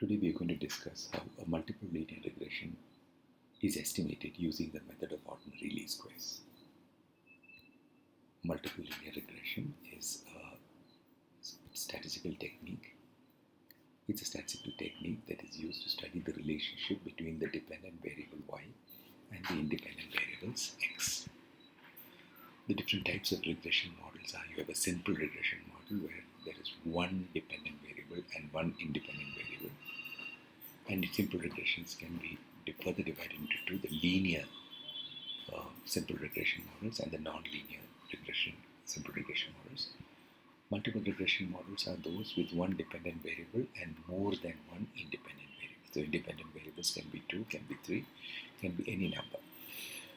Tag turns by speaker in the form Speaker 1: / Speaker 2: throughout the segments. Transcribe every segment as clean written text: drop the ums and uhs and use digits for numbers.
Speaker 1: Today we are going to discuss how a multiple linear regression is estimated using the method of ordinary least squares. Multiple linear regression is a statistical technique. It's a statistical technique that is used to study the relationship between the dependent variable y and the independent variables x. The different types of regression models are: you have a simple regression model where there is one dependent variable and one independent variable. And simple regressions can be further divided into two: the linear simple regression models and the non-linear simple regression models. Multiple regression models are those with one dependent variable and more than one independent variable. So independent variables can be 2, can be 3, can be any number.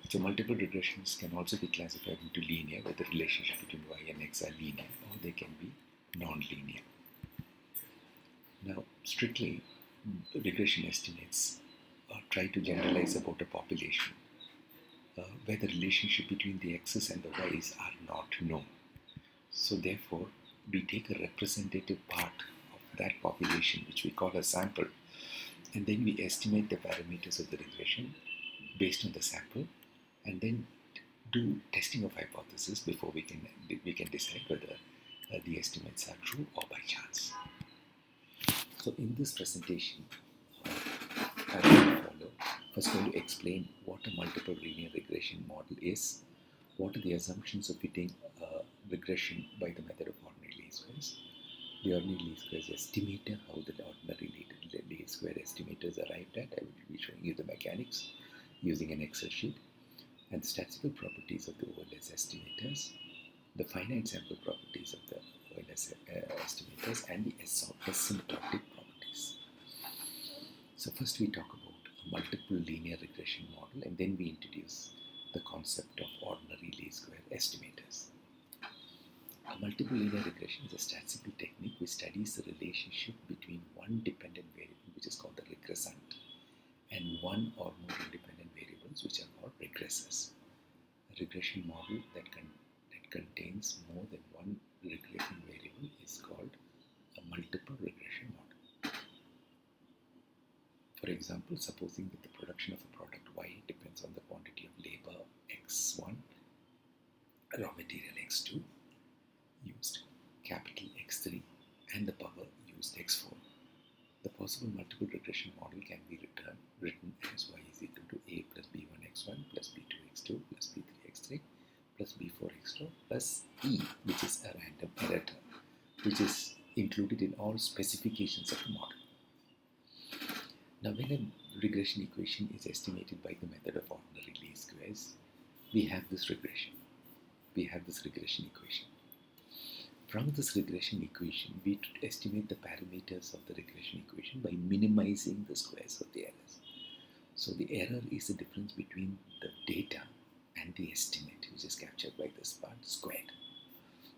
Speaker 1: So multiple regressions can also be classified into linear, where the relationship between y and x are linear, or they can be non-linear. Now, strictly, regression estimates try to generalize about a population where the relationship between the x's and the y's are not known. So therefore, we take a representative part of that population, which we call a sample, and then we estimate the parameters of the regression based on the sample, and then do testing of hypothesis before we can decide whether the estimates are true or by chance. So in this presentation, I will first going to explain what a multiple linear regression model is, what are the assumptions of fitting regression by the method of ordinary least squares, the ordinary least squares estimator, how the ordinary least square estimators arrived at. I will be showing you the mechanics using an Excel sheet, and the statistical properties of the OLS estimators, the finite sample properties of the OLS estimators, and the asymptotic properties. So first we talk about a multiple linear regression model, and then we introduce the concept of ordinary least square estimators. A multiple linear regression is a statistical technique which studies the relationship between one dependent variable, which is called the regressant, and one or more independent variables, which are called regressors. A regression model that contains more than one regressing variable is called a multiple regression model. For example, supposing that the production of a product y depends on the quantity of labor x1, raw material x2 used, capital x3, and the power used x4. The possible multiple regression model can be written as y is equal to a plus b1 x1 plus b2 x2 plus b3 x3 plus b4 x2 plus e, which is a random error term, which is included in all specifications of the model. Now, when a regression equation is estimated by the method of ordinary least squares, we have this regression. We have this regression equation. From this regression equation, we estimate the parameters of the regression equation by minimizing the squares of the errors. So the error is the difference between the data and the estimate, which is captured by this part, squared.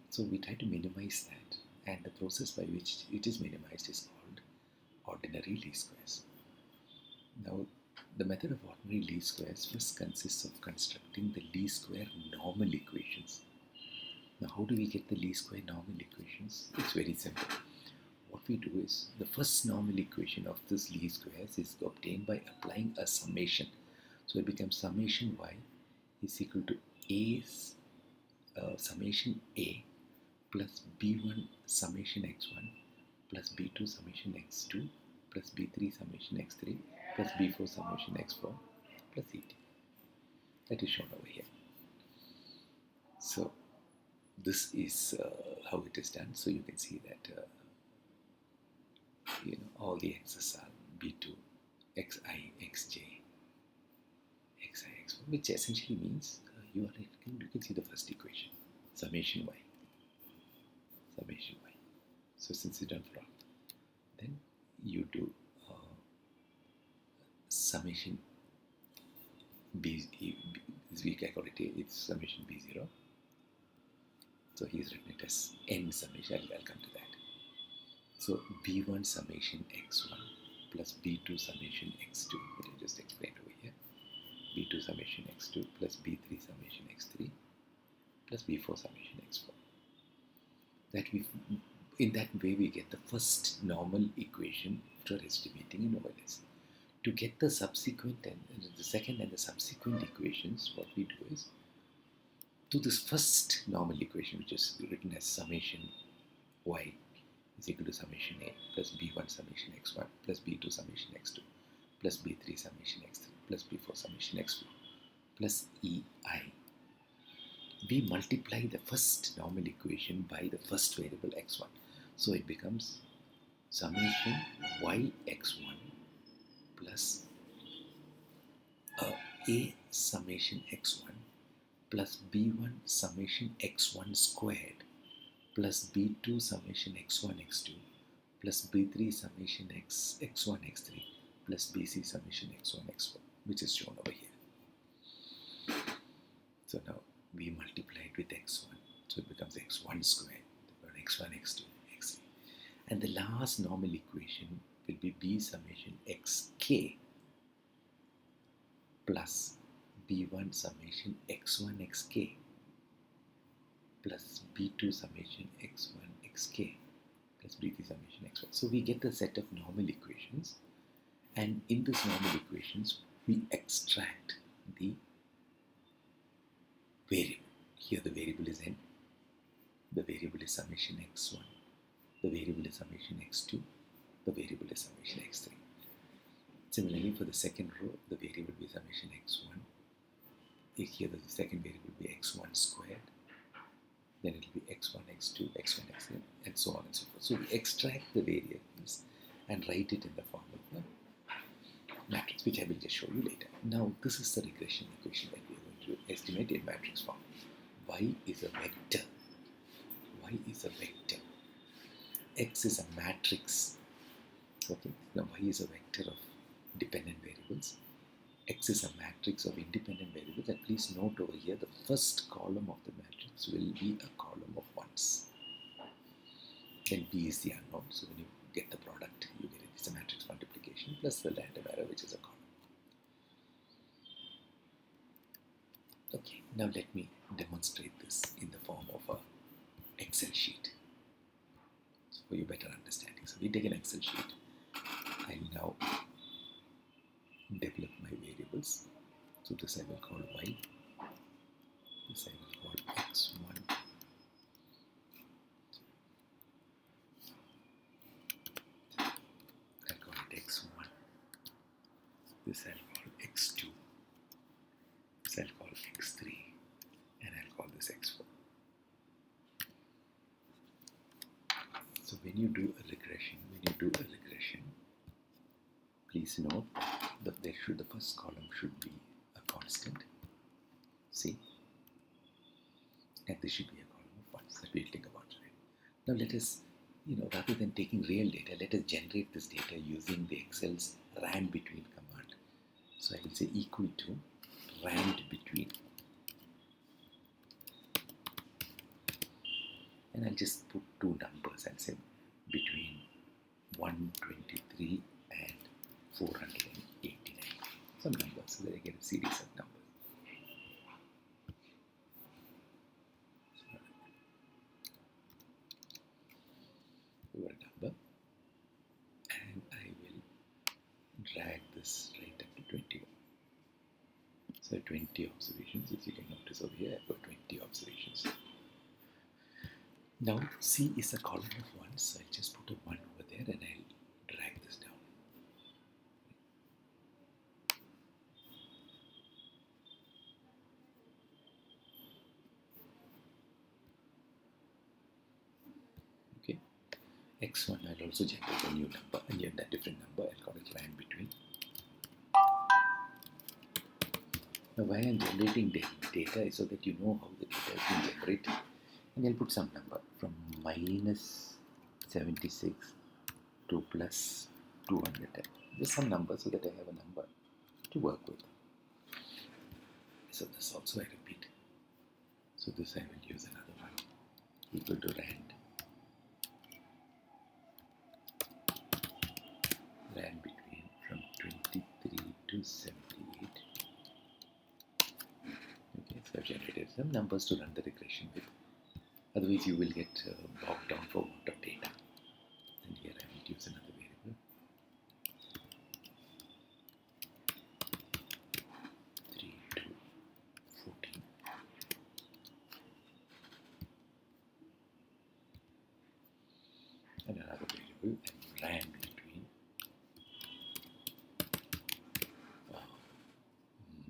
Speaker 1: So we try to minimize that, and the process by which it is minimized is called ordinary least squares. Now, the method of ordinary least squares first consists of constructing the least square normal equations. Now, how do we get the least square normal equations? It's very simple. What we do is, the first normal equation of this least squares is obtained by applying a summation. So it becomes summation y is equal to summation a plus b1 summation x1 plus b2 summation x2 plus b3 summation x3 plus b4 summation x4 plus et. That is shown over here. So this is how it is done. So you can see that all the x's are b2, xi, xj, xi, x1, which essentially means you can see the first equation, summation y. So since it's done for all, then you do summation b, this week I call it's summation b0. So he's written it as n summation. I'll come to that. So b1 summation x1 plus b2 summation x2, which I just explained over here. b2 summation x2 plus b3 summation x3 plus b4 summation x4. That we in that way we get the first normal equation for estimating an OLS. To get the subsequent and the second and the subsequent equations, what we do is, to this first normal equation, which is written as summation y is equal to summation a plus b1 summation x1 plus b2 summation x2 plus b3 summation x3 plus b4 summation x4 plus ei. We multiply the first normal equation by the first variable x1. So it becomes summation y x1 plus a summation x1 plus b1 summation x1 squared plus b2 summation x1 x2 plus b3 summation x1 x3 plus bc summation x1 x4, which is shown over here. So now we multiply it with x1, so it becomes x1 squared, x1 x2 x3, and the last normal equation will be b summation xk plus b1 summation x1 xk plus b2 summation x1 xk plus b3 summation x1. So we get the set of normal equations, and in this normal equations we extract the variable. Here the variable is n, the variable is summation x1, the variable is summation x2, the variable is summation x3. Similarly, for the second row, the variable will be summation x1. Here the second variable will be x1 squared, then it will be x1 x2 x1 x3, and so on and so forth. So we extract the variables and write it in the form of a matrix, which I will just show you later. Now this is the regression equation that we are going to estimate in matrix form. Y is a vector. Y is a vector. X is a matrix. Okay. Now Y is a vector of dependent variables. X is a matrix of independent variables, and please note over here the first column of the matrix will be a column of ones. Then B is the unknown, so when you get the product, you get it. It's a matrix multiplication plus the random error, which is a column. Okay, now let me demonstrate this in the form of a Excel sheet for your better understanding. So we take an Excel sheet. I now develop my variables. So this I will call y, this I will call x1, I'll call it x1, this I'll call x2, this I'll call x3, and I'll call this x4. So when you do a regression, please note that the first column should be a constant, C, and this should be a column of ones that we'll think about today. Now let us, rather than taking real data, let us generate this data using the Excel's rand between command. So I will say equal to rand between, and I'll just put two numbers and say between 123 and 489, some numbers, so that I get a series of numbers. Over a number, and I will drag this right up to 21. So 20 observations, as you can notice over here, I've got 20 observations. Now C is a column of ones, so I'll just put a 1 over there and I'll drag this down. Okay, x1 I'll also generate a new number, and yet a different number, I'll call it rand between. Now why I'm generating data is so that you know how the data has been generated. And I'll put some number from minus 76 to plus 210. Just some number so that I have a number to work with. So this also I repeat. So this I will use another one equal to rand between from 23 to 78. Okay, so I've generated some numbers to run the regression with. Otherwise, you will get bogged down for want of data. another variable and ran between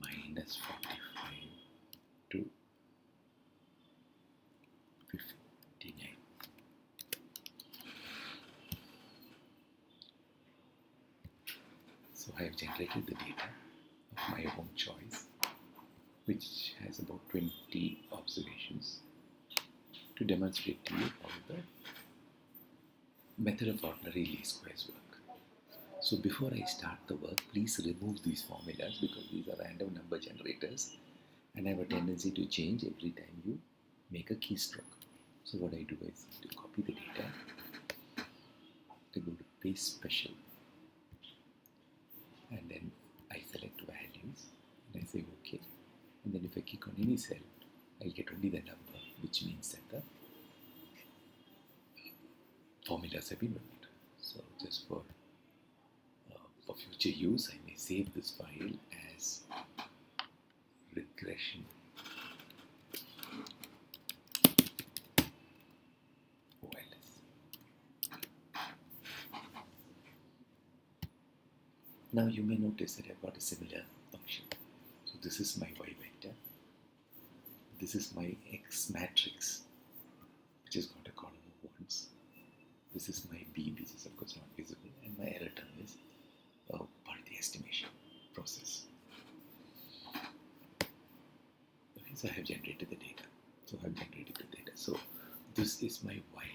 Speaker 1: minus 45 to 59. So I have generated the data of my own choice, which has about 20 observations, to demonstrate to you how the method of ordinary least squares work. So before I start the work, please remove these formulas because these are random number generators and have a tendency to change every time you make a keystroke. So what I do is to copy the data, I go to paste special, and then I select values and I say OK, and then if I click on any cell, I'll get only the number, which means that the formulas have been removed. So just for future use, I may save this file as regression OLS. Now you may notice that I've got a similar function. So this is my y vector. This is my x matrix, which has got a column of ones. This is my b, which is of course not visible, and my error term is part of the estimation process. Okay, so I have generated the data. So this is my y,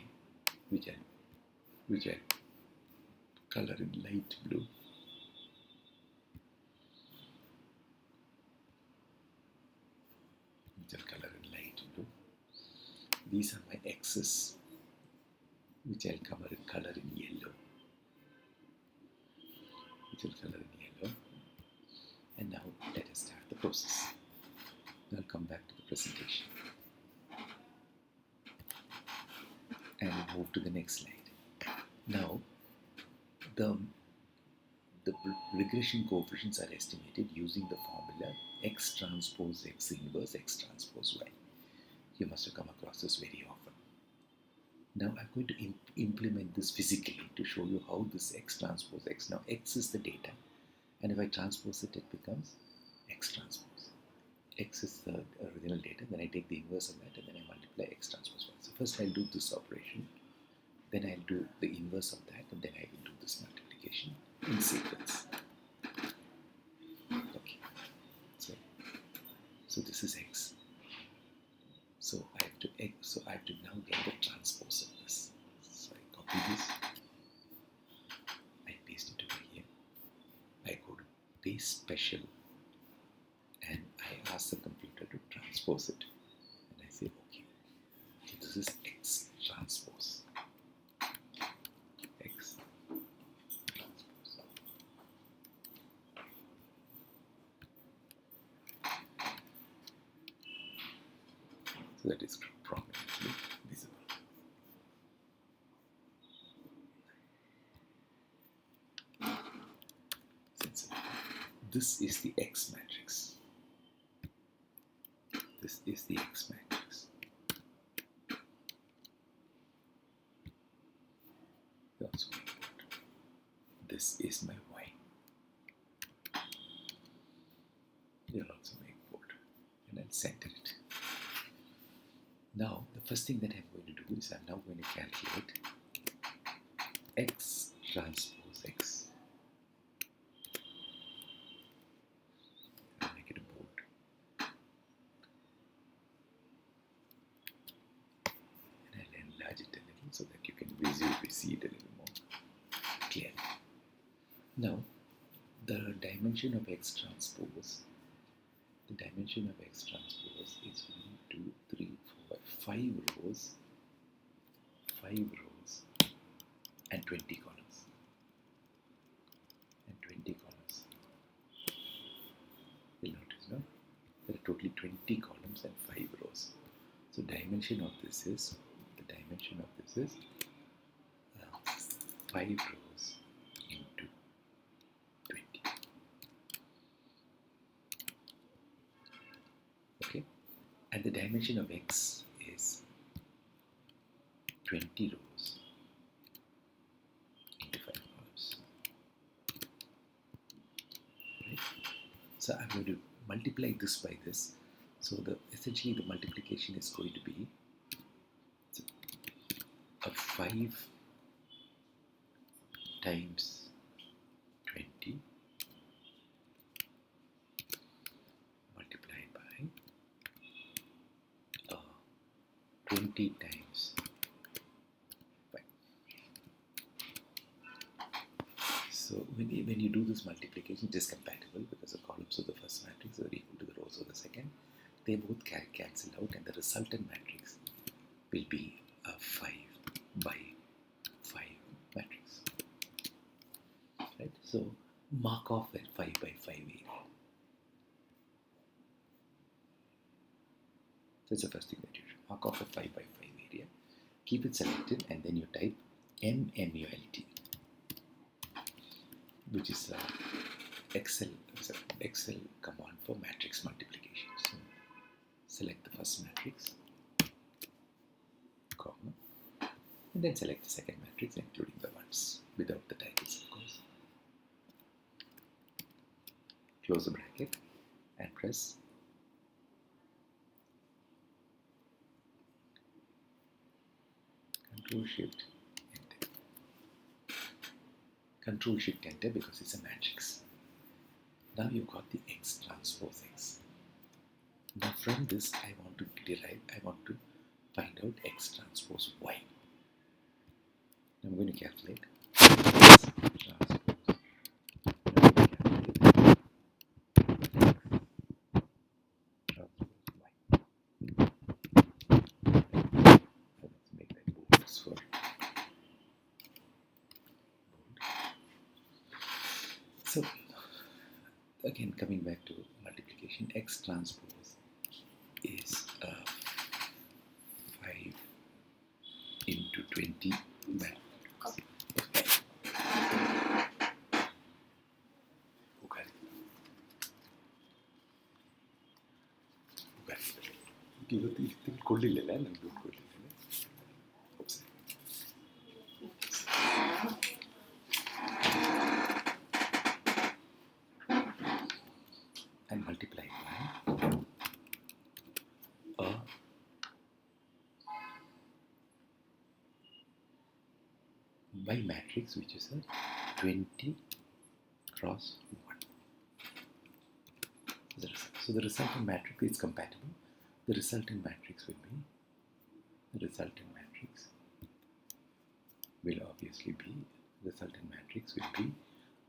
Speaker 1: which I color in light blue. These are my x's, which I'll color in yellow. And now let us start the process. I'll come back to the presentation and move to the next slide. Now the regression coefficients are estimated using the formula x transpose x inverse x transpose y. You must have come across this very often. Now I'm going to implement this physically to show you how this x transpose x. Now x is the data, and if I transpose it, it becomes x transpose. X is the original data, then I take the inverse of that and then I multiply x transpose y. So first I'll do this operation, then I'll do the inverse of that, and then I will do this multiplication in sequence. Okay, so this is x. So I have to now get the transpose of this. So I copy this, I paste it over here, I go to paste special, and I ask the computer to transpose it, and I say OK. So this is x transpose. X transpose. So that is prominently visible. This is the X matrix. This is the X matrix. Also, this is my Y. They'll also make bold, and I'll center it. Now, the first thing that I'm going to do is I'm now going to calculate X transpose X. I'll make it a bold. And I'll enlarge it a little so that you can visually see it a little more clearly. Now, the dimension of X transpose, is 1, 2, 3, 4, 5 rows, and 20 columns. You'll notice, no? There are totally 20 columns and 5 rows. So dimension of this is 5 rows into 20. Okay, and the dimension of X is 20 rows So I'm going to multiply this by this. So essentially the multiplication is going to be a 5 times 20 multiplied by 20 times 5. So when you do this multiplication, it is compatible because the columns of the first matrix are equal to the rows of the second. They both cancel out, and the resultant matrix will be a 5 by 5 matrix. Right? So mark off a 5 by 5 area. That's the first thing that you should mark off a 5 by 5 area. Keep it selected, and then you type MMULT, which is Excel command for matrix multiplication. So select the first matrix, comma, and then select the second matrix, including the ones without the titles, of course. Close the bracket and press Control-Shift Enter. Control-Shift Enter because it's a matrix. Now you've got the X transpose X. Now from this I want to find out X transpose Y. I'm going to calculate X transpose Y. Let's make that bold for bold. So again, coming back to multiplication, X transpose is 5 into 20. ಇವತ್ತು ಕೊಡಲಿಲ್ಲ ನಂಗೆ ದುಡ್ಡು ಕೊಡಲಿಲ್ಲ. And multiply by by matrix which is a 20 cross 1. So the resultant matrix is compatible. The resultant matrix will obviously be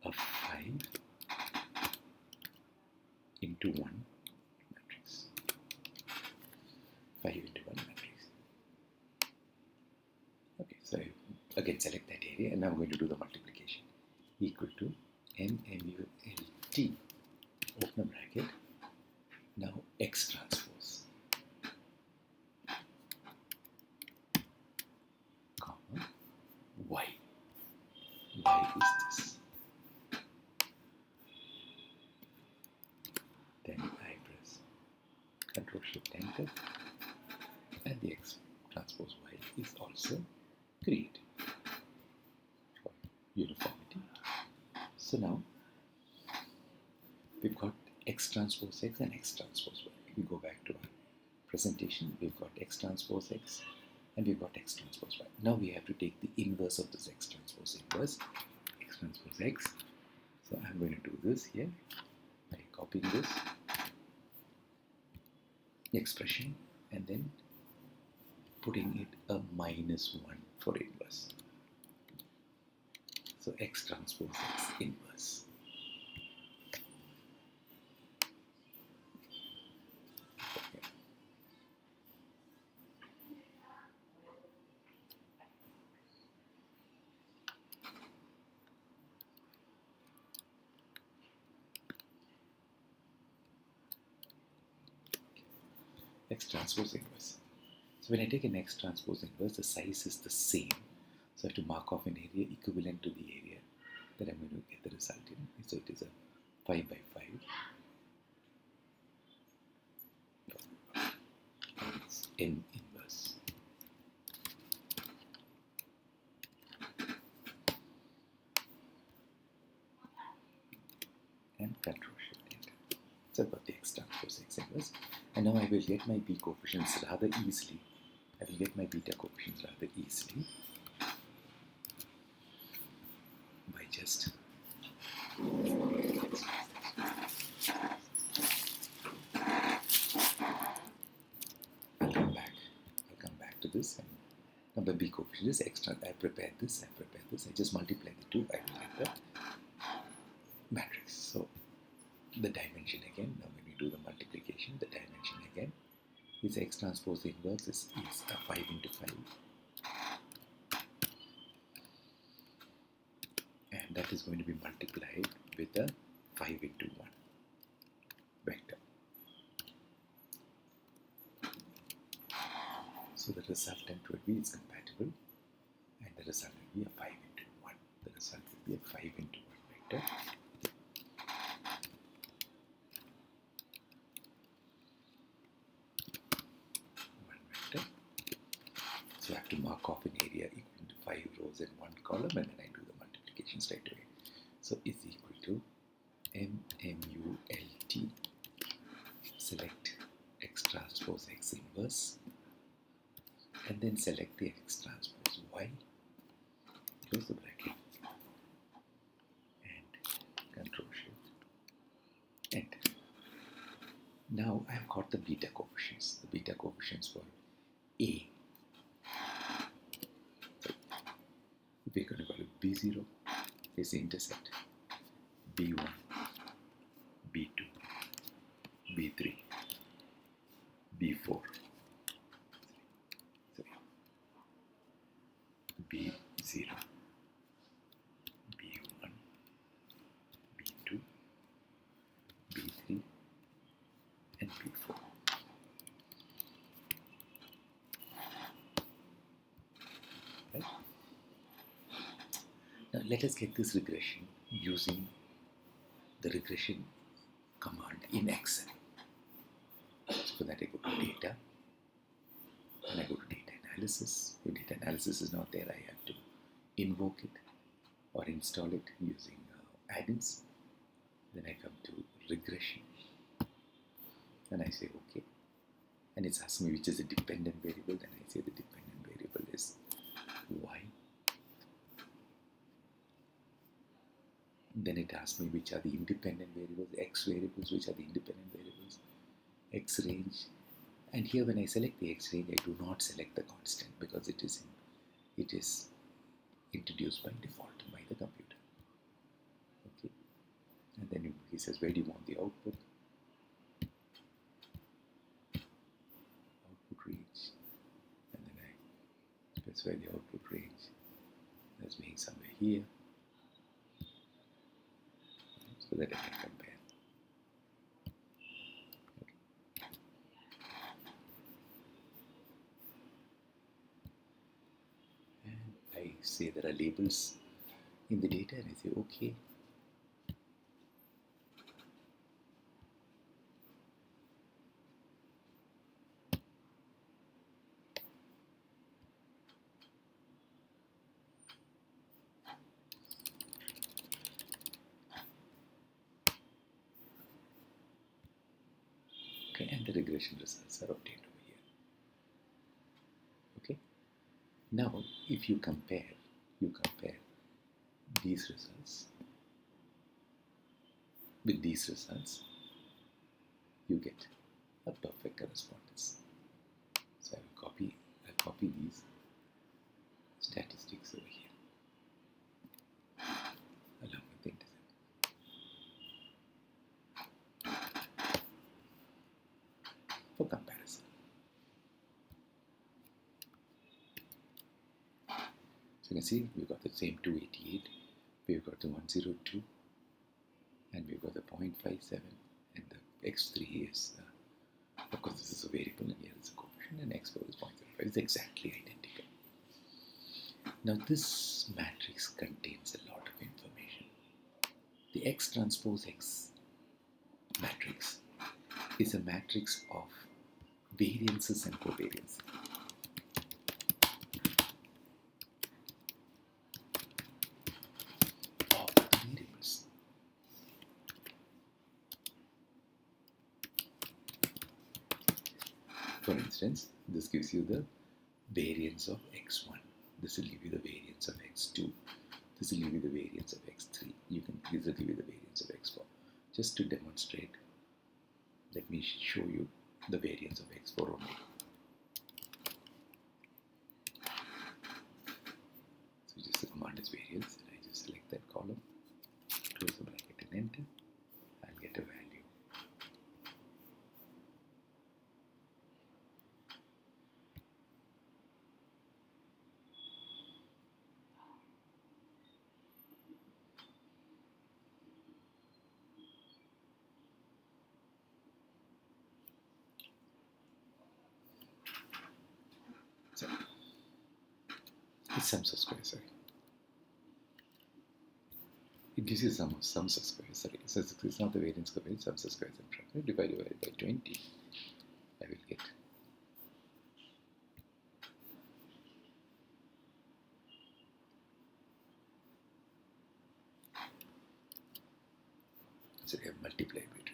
Speaker 1: a 5 into 1 matrix. 5 into 1 matrix. Okay, so again select that area, and now I'm going to do the multiplication. Equal to MMULT, open a bracket. Now X transpose, comma, Y. Y is this. Then I press Control-Shift-Enter, and the X transpose Y is also created for uniformity. So now we've got X transpose X and X transpose Y. We go back to our presentation. We've got X transpose X and we've got X transpose Y. Now we have to take the inverse of this X transpose inverse, X transpose X. So I'm going to do this here by copying this expression and then putting it a -1 for inverse. So X transpose X inverse. X transpose inverse. So when I take an X transpose inverse, the size is the same. So I have to mark off an area equivalent to the area that I'm going to get the result in. So it is a 5 by 5. And it's M inverse. And Control-Shift-Enter. So I've got the x transpose x inverse. And now I will get my b coefficients rather easily. I will get my beta coefficients rather easily by just I'll come back to this, and now the b coefficient is extra. I prepared this, I just multiply the two, I will get the matrix. So the dimension again, now when we do the multiplication, the dimension again is x transpose inverse is a 5 into 5. And that is going to be multiplied with a 5 into 1 vector. So the resultant will be is compatible, and the result will be a 5 into 1. The result will be a 5 into 1 vector. So I have to mark off an area equal to 5 rows and 1 column, and then I do the multiplication straight away. So is equal to MMULT, select x transpose x inverse, and then select the x transpose y, close the bracket, and Control Shift, Enter. Now I've got the beta coefficients. The beta coefficients for A. We're going to call it B0 is the intercept, B1, B2, B3, B4, B0, B1, B2, B3, and B4. Right? Now let us get this regression using the regression command in Excel. So for that I go to data, and I go to data analysis. If data analysis is not there, I have to invoke it or install it using add-ins. Then I come to regression, and I say OK, and it's asking me which is a dependent variable. Then I say the dependent variable is y. Then it asks me which are the independent variables, x variables, which are the independent variables, x range. And here when I select the x range, I do not select the constant because it is introduced by default by the computer. Okay. And then he says, where do you want the output? Output range. And then I specify the output range as being somewhere here, so that I can compare. And I say there are labels in the data, and I say OK. Okay, and the regression results are obtained over here. Okay. Now, if you compare these results with these results, you get a perfect correspondence. So I'll copy these statistics over here along with the intercept. For comparison. So you can see we've got the same 288, we've got the 102, and we've got the 0.57, and the x3 is, of course this is a variable, and here is a coefficient, and x4 is 0.75. It's exactly identical. Now this matrix contains a lot of information. The x transpose x matrix is a matrix of variances and covariances. Of the variables. For instance, this gives you the variance of x1. This will give you the variance of x2. This will give you the variance of x3. This will give you the variance of x4. Just to demonstrate, let me show you the variance of x4 only. So just the command is variance, and I just select that column, close the bracket and enter. I'll get a value. So it's sums of squares, sorry. It gives you sums of squares, sorry. So it's not the variance square, it's sums of squares in front. Divided by 20, I will get. So we have multiplied by 20.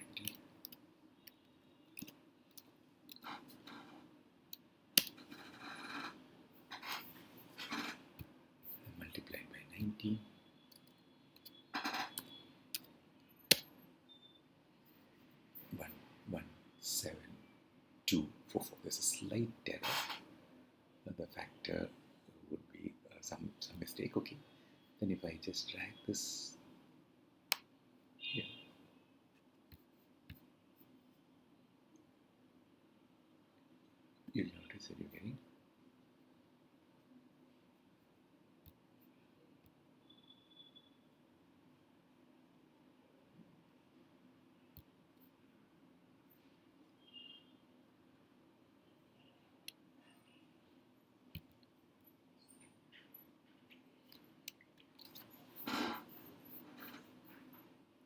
Speaker 1: Multiplied by 19. 1, 7, 2, 4, 4. There's a slight error. The factor would be some mistake. Okay. Then if I just drag this here, you'll notice that you're getting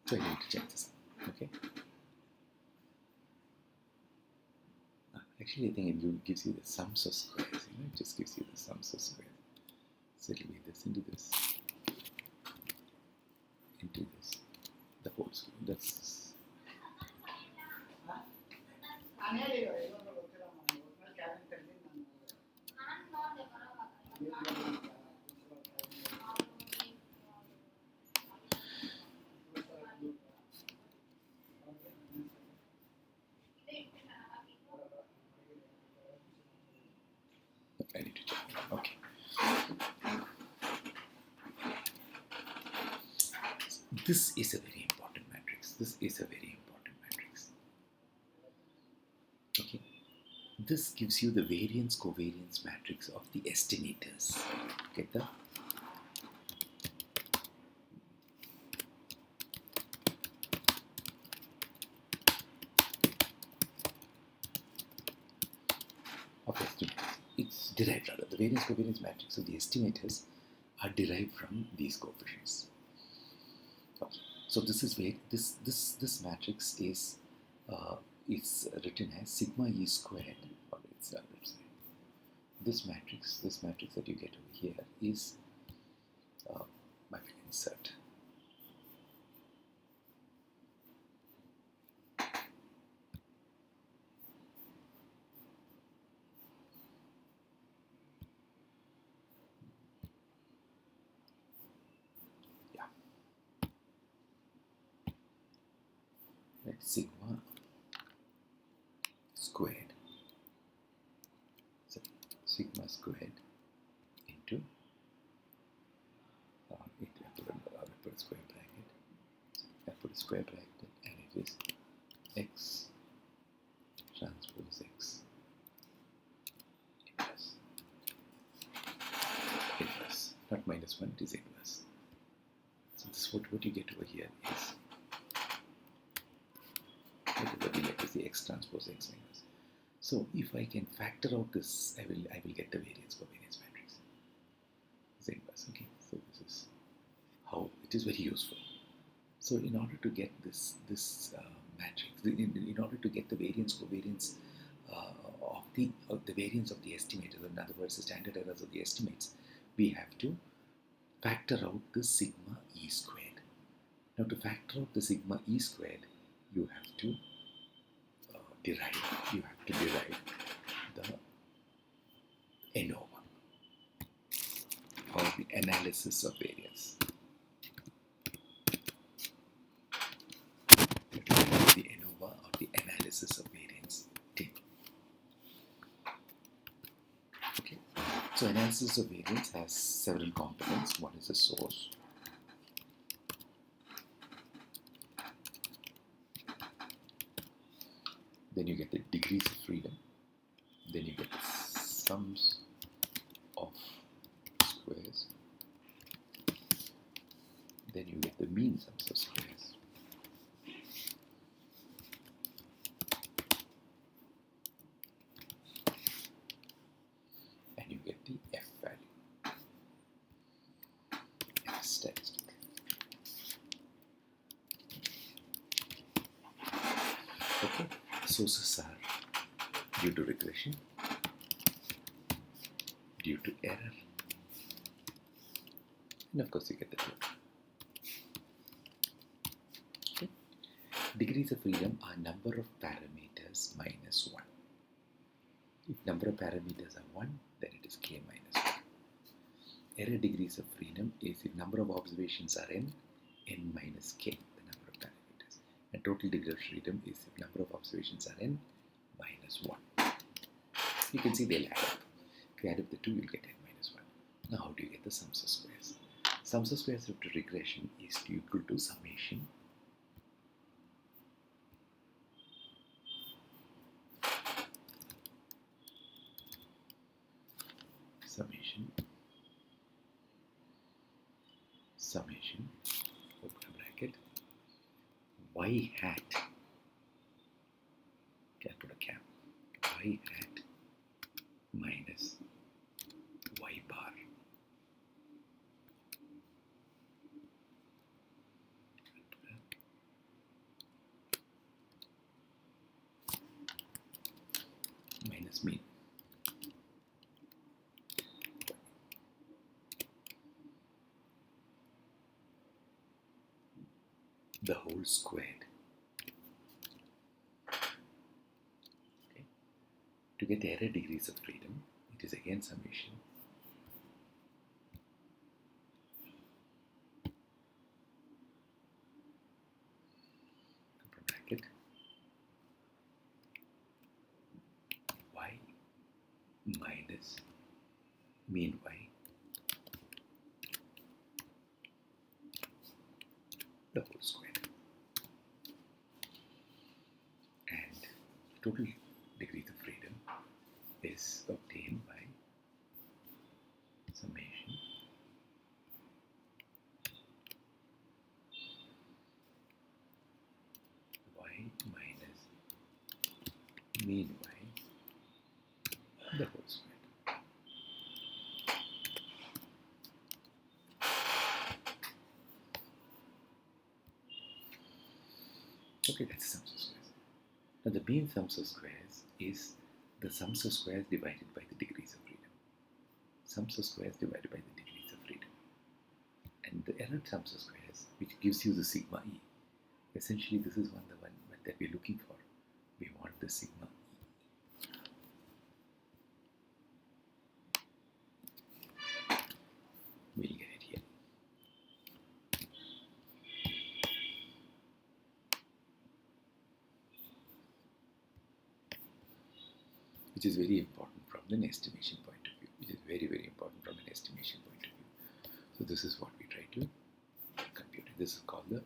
Speaker 1: so I need to check this out. Okay. Actually, I think it gives you the sums of squares. It just gives you the sums of squares. So it'll be this into this, the whole square. That's I need to check. Okay. This is a very important matrix. Okay. This gives you the variance covariance matrix of the estimators. Get that? Of estimators. It's derived rather. The variance covariance matrix of the estimators are derived from these coefficients. Okay. So this is where this matrix is it's written as sigma e squared, or it's let's say this matrix that you get over here is I will insert. Sigma squared, so sigma squared into I put a square bracket. I put a square bracket, and it is x transpose x inverse, not minus 1, it is inverse. So this what you get over here is what you get is the x transpose x inverse. So if I can factor out this, I will get the variance covariance matrix. It's inverse. Okay. So this is how it is very useful. So in order to get this matrix, in order to get the variance covariance of the variance of the estimators, in other words, the standard errors of the estimates, we have to factor out the sigma e squared. Now to factor out the sigma e squared, you have to derive the ANOVA, or the analysis of variance. The ANOVA, or the analysis of variance table. Okay. So analysis of variance has several components. One is the source. Then you get the degrees of freedom. Then you get the sums of squares. Then you get the mean sums of squares. And you get the F value. F statistic. Okay. Sources are due to regression, due to error, and of course you get the total. Okay. Degrees of freedom are number of parameters minus 1. If number of parameters are 1, then it is k minus 1. Error degrees of freedom is if number of observations are n minus k, the number of parameters. And total degree of freedom is if number of observations are n minus 1. You can see they'll add up. If you add up the two, you'll get n minus 1. Now how do you get the sums of squares? Sums of squares after regression is equal to summation open a bracket, y hat, can put a cap, y hat minus y bar. Minus mean. The whole squared. Okay. To get the error degrees of freedom, it is again summation open bracket y minus mean y, the whole square. And total degrees of freedom is obtained by summation y minus mean y, the whole square. Okay, that's the sums of squares. Now the mean sums of squares is the sums of squares divided by the degrees of freedom. Sums of squares divided by the degrees of freedom. And the error sums of squares, which gives you the sigma e. Essentially, this is the one that we're looking for. We want the sigma e. We'll get it here. Which is very important from an estimation point of view. Which is very, very important from an estimation point of view. So this is what we try to compute. This is called the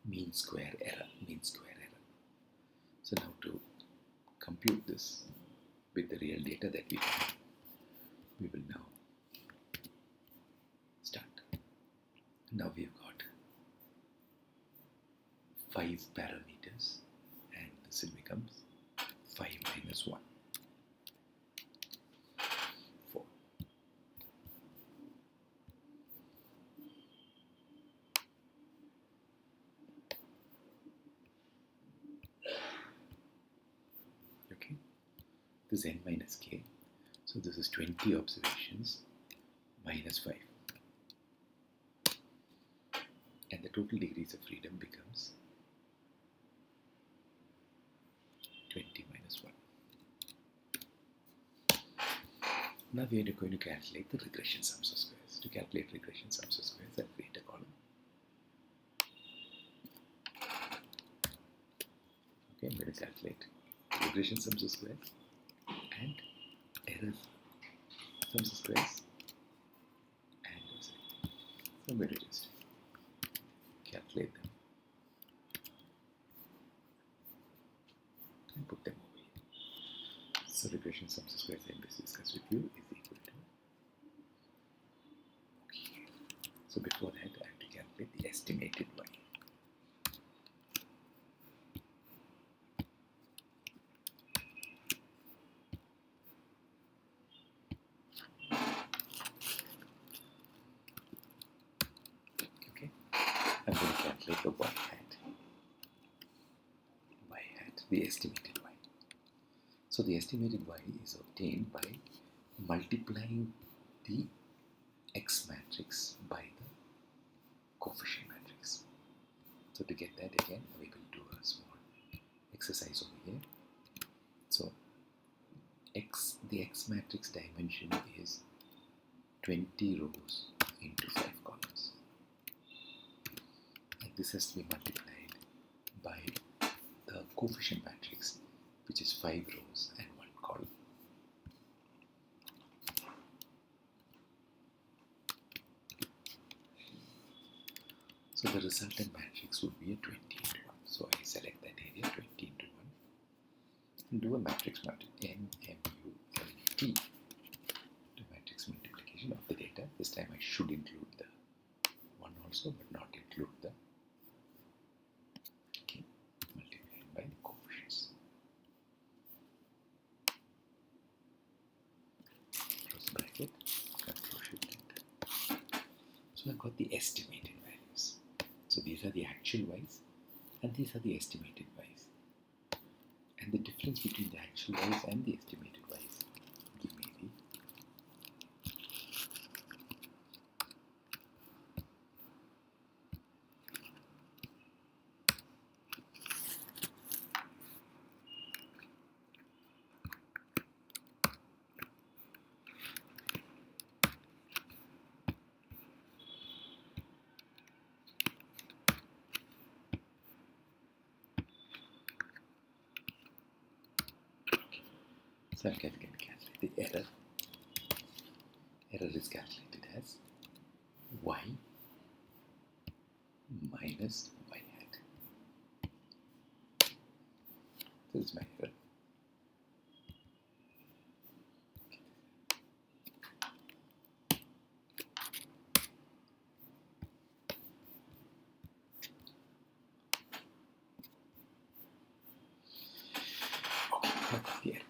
Speaker 1: mean square error. Mean square error. So now to compute this with the real data that we have, we will now start. Now we've got 5 parameters, and this will becomes 5 minus 1. 4. Okay, this is n minus k. So this is 20 observations minus 5. And the total degrees of freedom becomes 20 minus 1. Now we are going to calculate the regression sums of squares. To calculate regression sums of squares, I'll create a column. Okay, I'm going to calculate regression sums of squares and error sums of squares. And so I'm going to just calculate them and put them over here. So regression sums of squares I just discussed with you is equal to. Okay. So before that, I have to calculate the estimated y. Okay. I'm going to calculate the y hat. Y hat, the estimated y. So the estimated y is obtained by multiplying the x matrix by the coefficient matrix. So to get that, again we will do a small exercise over here. So the x matrix dimension is 20 rows into 5 columns, and this has to be multiplied by the coefficient matrix, which is 5 rows and 1 column. So the resultant matrix would be a 20 into 1. So I select that area 20 into 1 and do a matrix multiplication, NMULT, the matrix multiplication of the data. This time I should include the 1 also, but not include the multiplied by the coefficients. Close bracket, Control Shift Enter. So I've got the estimated values. So these are the actual y's and these are the estimated y's. And the difference between the actual y's and the estimated y's give me the so I'm going to calculate the error. Error is calculated as y minus y hat. This is my error. Okay, the error.